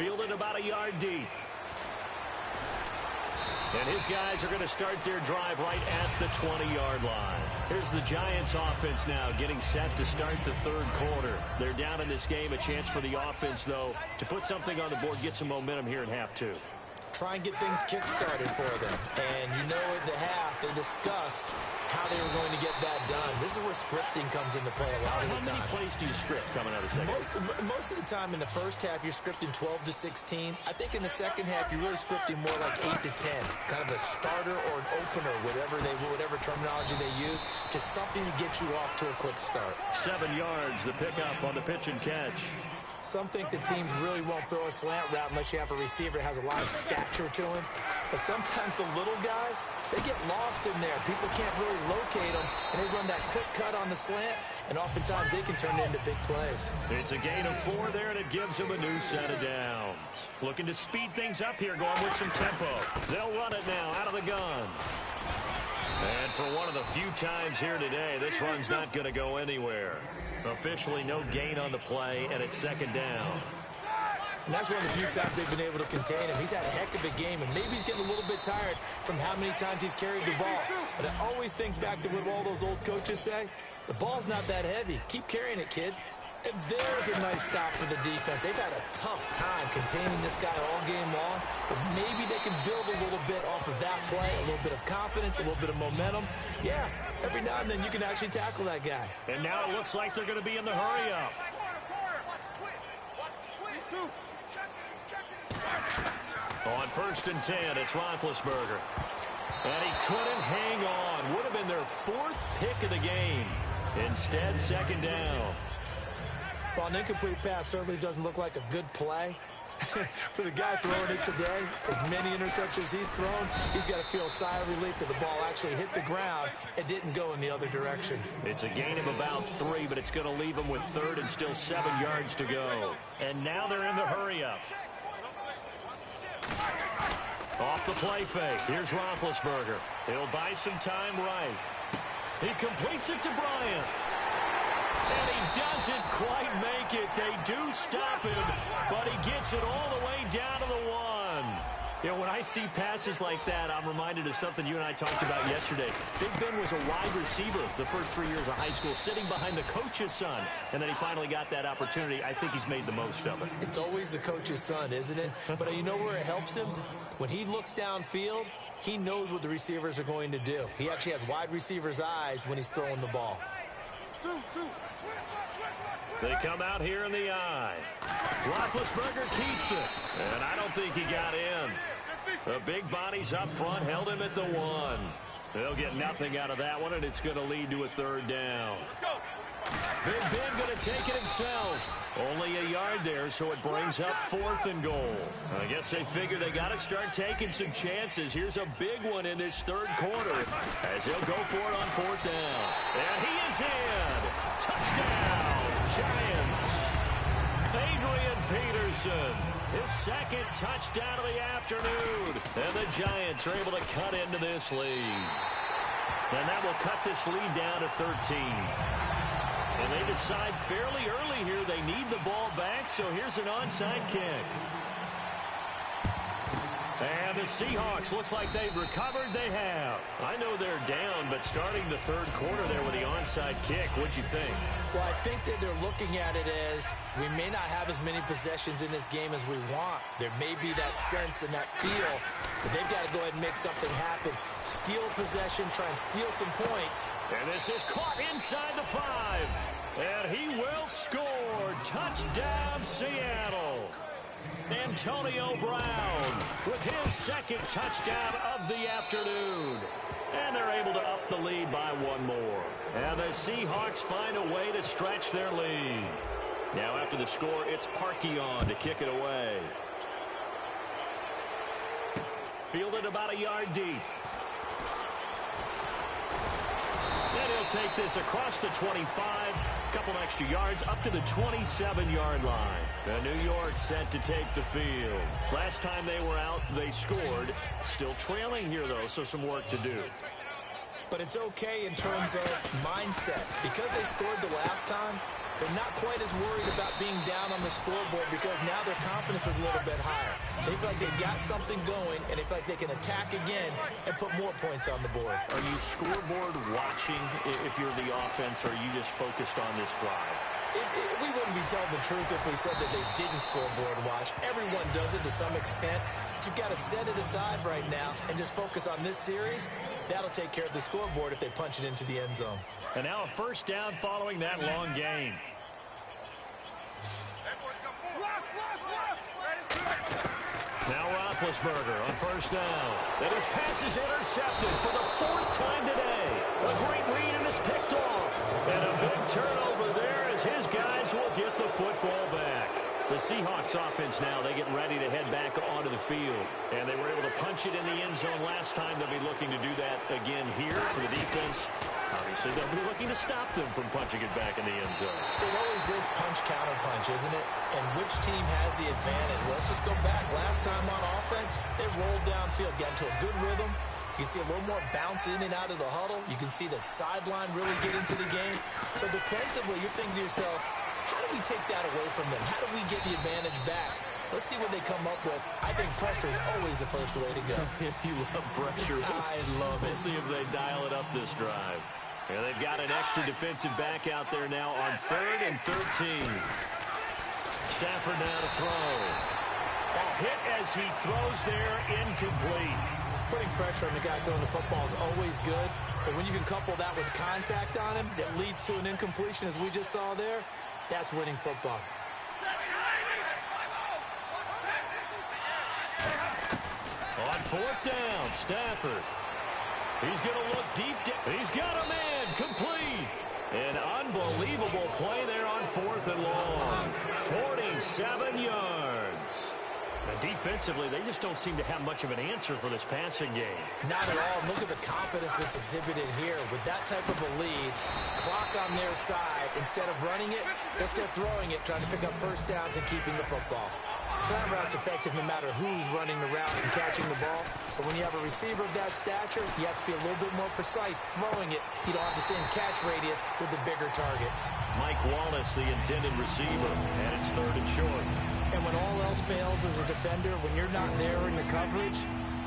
Fielded about a yard deep. And his guys are going to start their drive right at the 20-yard line. Here's the Giants offense now getting set to start the third quarter. They're down in this game. A chance for the offense, though, to put something on the board, get some momentum here in half two. Try and get things kick-started for them. And you know at the half, they discussed how they were going to get that done. This is where scripting comes into play a lot of the time. How many plays do you script coming out of the second? Most of the time in the first half, you're scripting 12 to 16. I think in the second half, you're really scripting more like 8 to 10. Kind of a starter or an opener, whatever terminology they use. Just something to get you off to a quick start. 7 yards, the pickup on the pitch and catch. Some think the teams really won't throw a slant route unless you have a receiver that has a lot of stature to him. But sometimes the little guys, they get lost in there. People can't really locate them, and they run that quick cut on the slant, and oftentimes they can turn it into big plays. It's a gain of 4 there, and it gives them a new set of downs. Looking to speed things up here, going with some tempo. They'll run it now out of the gun. And for one of the few times here today, this run's not going to go anywhere. Officially no gain on the play, and it's second down. And that's one of the few times they've been able to contain him. He's had a heck of a game, and maybe he's getting a little bit tired from how many times he's carried the ball. But I always think back to what all those old coaches say. The ball's not that heavy. Keep carrying it, kid. And there's a nice stop for the defense. They've had a tough time containing this guy all game long, but maybe they can build a little bit off of that play, a little bit of confidence, a little bit of momentum. Yeah, every now and then you can actually tackle that guy. And now it looks like they're going to be in the hurry-up. On 1st and 10, it's Roethlisberger. And he couldn't hang on. Would have been their 4th pick of the game. Instead, second down. Well, an incomplete pass certainly doesn't look like a good play. For the guy throwing it today, as many interceptions he's thrown, he's got to feel a sigh of relief that the ball actually hit the ground and didn't go in the other direction. It's a gain of about 3, but it's going to leave him with 3rd and still 7 yards to go. And now they're in the hurry-up. Off the play fake. Here's Roethlisberger. He'll buy some time right. He completes it to Bryant. And he doesn't quite make it. They do stop him, but he gets it all the way down to the 1. You know, when I see passes like that, I'm reminded of something you and I talked about yesterday. Big Ben was a wide receiver the first 3 years of high school, sitting behind the coach's son. And then he finally got that opportunity. I think he's made the most of it. It's always the coach's son, isn't it? But you know where it helps him? When he looks downfield, he knows what the receivers are going to do. He actually has wide receivers' eyes when he's throwing the ball. They come out here in the eye. Roethlisberger keeps it. And I don't think he got in. The big bodies up front held him at the 1. They'll get nothing out of that one, and it's going to lead to a 3rd down. Big Ben going to take it himself. Only a yard there, so it brings up 4th and goal. I guess they figure they got to start taking some chances. Here's a big one in this 3rd quarter as he'll go for it on 4th down. And he is in. Touchdown, Giants. Adrian Peterson, his 2nd touchdown of the afternoon. And the Giants are able to cut into this lead. And that will cut this lead down to 13. And they decide fairly early here they need the ball back, so here's an onside kick. And the Seahawks, looks like they've recovered. They have. I know they're down, but starting the 3rd quarter there with the onside kick, what'd you think? Well, I think that they're looking at it as we may not have as many possessions in this game as we want. There may be that sense and that feel, but they've got to go ahead and make something happen. Steal possession, try and steal some points. And this is caught inside the 5. And he will score. Touchdown, Seattle. Antonio Brown with his 2nd touchdown of the afternoon. And they're able to up the lead by 1 more. And the Seahawks find a way to stretch their lead. Now after the score, it's Parkion to kick it away. Fielded about a yard deep. And he'll take this across the 25, a couple extra yards, up to the 27-yard line. And New York set to take the field. Last time they were out, they scored. Still trailing here, though, so some work to do. But it's okay in terms of mindset. Because they scored the last time, They're not quite as worried about being down on the scoreboard because now their confidence is a little bit higher. They feel like they've got something going, and they feel like they can attack again and put more points on the board. Are you scoreboard watching if you're the offense, or are you just focused on this drive? We wouldn't be telling the truth if we said that they didn't scoreboard watch. Everyone does it to some extent. But you've got to set it aside right now and just focus on this series. That'll take care of the scoreboard if they punch it into the end zone. And now a first down following that long gain. Now Roethlisberger on first down. And his pass is intercepted for the 4th time today. A great read, and it's picked off. And a big turnover there as his guys will get the football back. The Seahawks offense now, they get ready to head back onto the field. And they were able to punch it in the end zone last time. They'll be looking to do that again here for the defense. Obviously, they'll be looking to stop them from punching it back in the end zone. It always is punch-counter-punch, isn't it? And which team has the advantage? Well, let's just go back. Last time on offense, they rolled downfield, got into a good rhythm. You can see a little more bounce in and out of the huddle. You can see the sideline really get into the game. So defensively, you're thinking to yourself, how do we take that away from them? How do we get the advantage back? Let's see what they come up with. I think pressure is always the first way to go. You love pressure. I love it. We'll see if they dial it up this drive. And they've got an extra defensive back out there now on 3rd and 13. Stafford now to throw. A hit as he throws there, incomplete. Putting pressure on the guy throwing the football is always good, but when you can couple that with contact on him that leads to an incompletion, as we just saw there, that's winning football. On 4th down, Stafford. He's going to look deep. He's got a man, complete. An unbelievable play there on 4th and long. 47 yards. And defensively, they just don't seem to have much of an answer for this passing game. Not at all. Look at the confidence that's exhibited here. With that type of a lead, clock on their side, instead of running it, they're throwing it, trying to pick up first downs and keeping the football. Slant route's effective no matter who's running the route and catching the ball. But when you have a receiver of that stature, you have to be a little bit more precise throwing it. You don't have the same catch radius with the bigger targets. Mike Wallace, the intended receiver, and it's 3rd and short. And when all else fails as a defender, when you're not there in the coverage,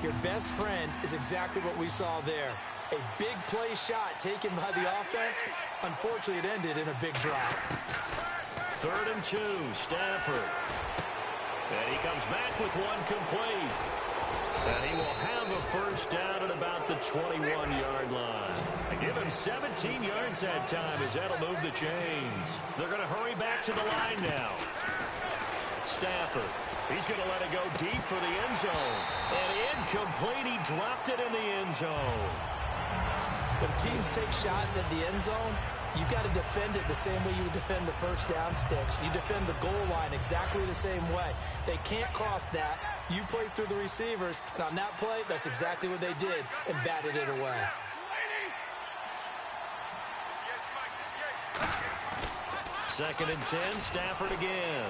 your best friend is exactly what we saw there. A big play shot taken by the offense. Unfortunately, it ended in a big drop. 3rd and 2, Stafford. And he comes back with one complete. And he will have a first down at about the 21-yard line. And give him 17 yards that time as that'll move the chains. They're going to hurry back to the line now. Stafford. He's going to let it go deep for the end zone. And incomplete. He dropped it in the end zone. When teams take shots at the end zone, you've got to defend it the same way you would defend the first down sticks. You defend the goal line exactly the same way. They can't cross that. You play through the receivers. And on that play, that's exactly what they did and batted it away. Second and 10, Stafford again.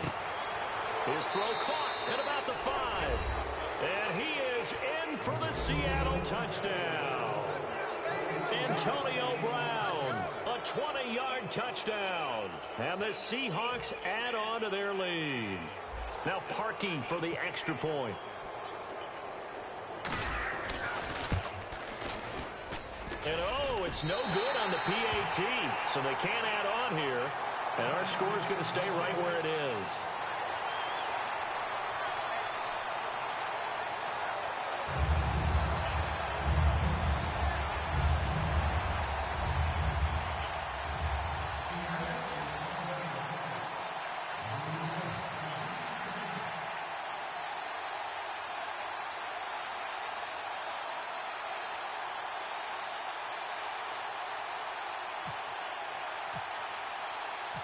His throw caught at about the 5. And he is in for the Seattle touchdown. Antonio Brown, a 20-yard touchdown. And the Seahawks add on to their lead. Now Parkey for the extra point. And oh, it's no good on the PAT. So they can't add on here. And our score is going to stay right where it is.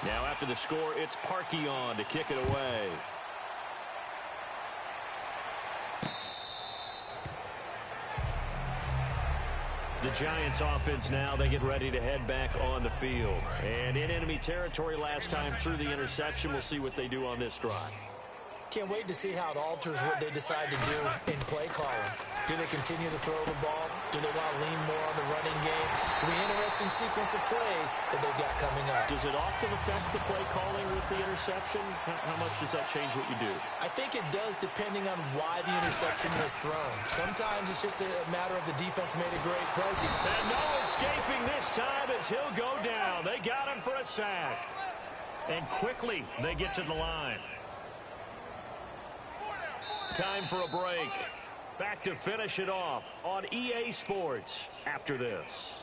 Now after the score, it's Parkey on to kick it away. The Giants offense now, they get ready to head back on the field. And in enemy territory last time through the interception, we'll see what they do on this drive. Can't wait to see how it alters what they decide to do in play calling. Do they continue to throw the ball Do they want to lean more on the running game? It'll be an interesting sequence of plays that they've got coming up. Does it often affect the play calling with the interception? How much does that change what you do? I think it does depending on why the interception was thrown. Sometimes it's just a matter of the defense made a great play. And no escaping this time as he'll go down. They got him for a sack. And quickly they get to the line. Time for a break. Back to finish it off on EA Sports after this.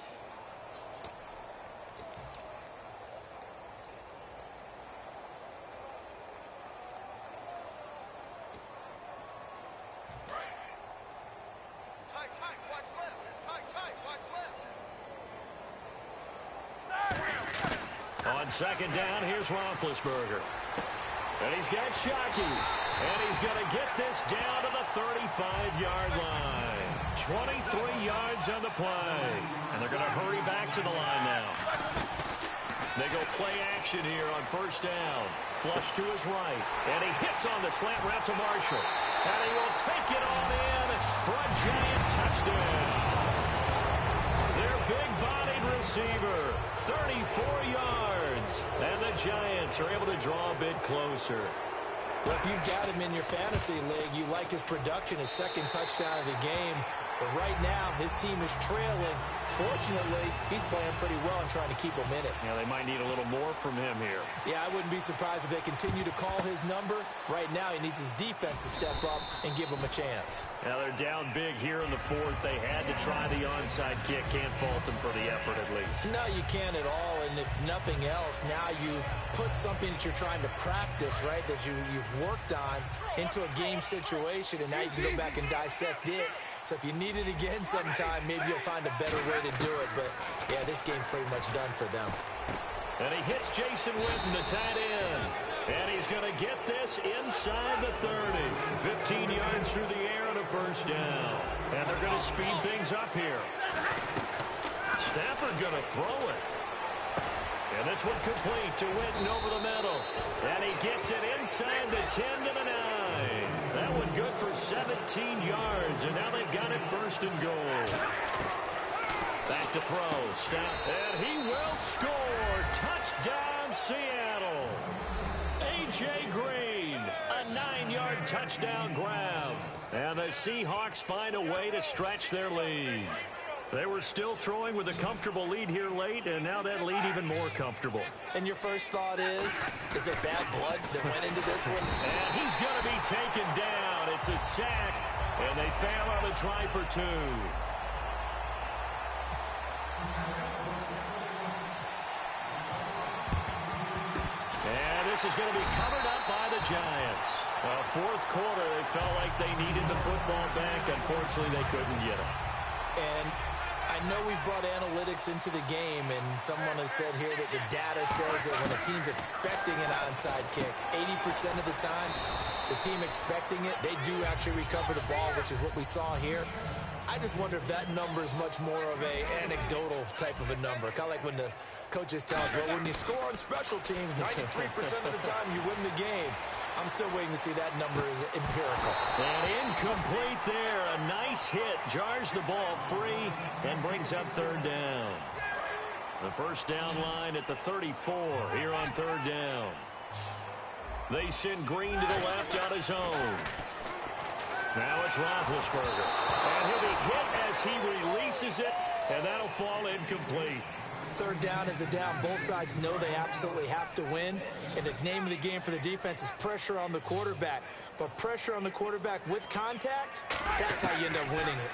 On second down, here's Roethlisberger. And he's got Shockey. And he's going to get this down to the 35-yard line. 23 yards on the play. And they're going to hurry back to the line now. They go play action here on first down. Flush to his right. And he hits on the slant route to Marshall. And he will take it on in for a giant touchdown. Their big-bodied receiver, 34 yards. And the Giants are able to draw a bit closer. Well, if you've got him in your fantasy league, you like his production, his second touchdown of the game. But right now, his team is trailing. Fortunately, he's playing pretty well and trying to keep him in it. Yeah, they might need a little more from him here. Yeah, I wouldn't be surprised if they continue to call his number. Right now, he needs his defense to step up and give him a chance. Now, they're down big here in the fourth. They had to try the onside kick. Can't fault them for the effort, at least. No, you can't at all. And if nothing else, now you've put something that you're trying to practice, right, that you've worked on into a game situation, and now you can go back and dissect it. So if you need it again sometime, maybe you'll find a better way to do it. But, yeah, this game's pretty much done for them. And he hits Jason Witten, the tight end. And he's going to get this inside the 30. 15 yards through the air and a first down. And they're going to speed things up here. Stafford going to throw it. And this one complete to Witten over the middle. And he gets it inside the 10 to the 9. That one good for 17 yards. And now they've got it first and goal. Back to throw. Stop. And he will score. Touchdown, Seattle. A.J. Green. A 9-yard touchdown grab. And the Seahawks find a way to stretch their lead. They were still throwing with a comfortable lead here late, and now that lead even more comfortable. And your first thought is there bad blood that went into this one? And he's going to be taken down. It's a sack, and they fail on the try for 2. And this is going to be covered up by the Giants. Fourth quarter, they felt like they needed the football back. Unfortunately, they couldn't get it. And I know we brought analytics into the game, and someone has said here that the data says that when a team's expecting an onside kick, 80% of the time, the team expecting it, they do actually recover the ball, which is what we saw here. I just wonder if that number is much more of a anecdotal type of a number. Kind of like when the coaches tell us, well, when you score on special teams, 93% of the time you win the game. I'm still waiting to see that number is empirical. And incomplete there. A nice hit. Jars the ball free and brings up third down. The first down line at the 34 here on third down. They send Green to the left on his own. Now it's Roethlisberger. And he'll be hit as he releases it, and that'll fall incomplete. Third down is a down. Both sides know they absolutely have to win. And the name of the game for the defense is pressure on the quarterback. But pressure on the quarterback with contact, that's how you end up winning it.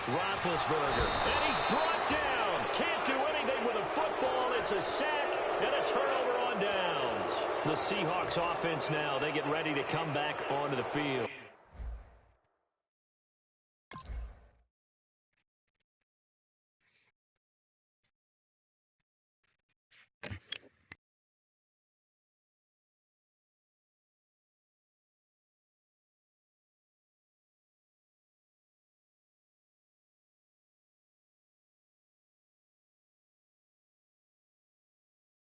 Roethlisberger. And he's brought down. Can't do anything with a football. It's a sack and a turnover on downs. The Seahawks offense now, they get ready to come back onto the field.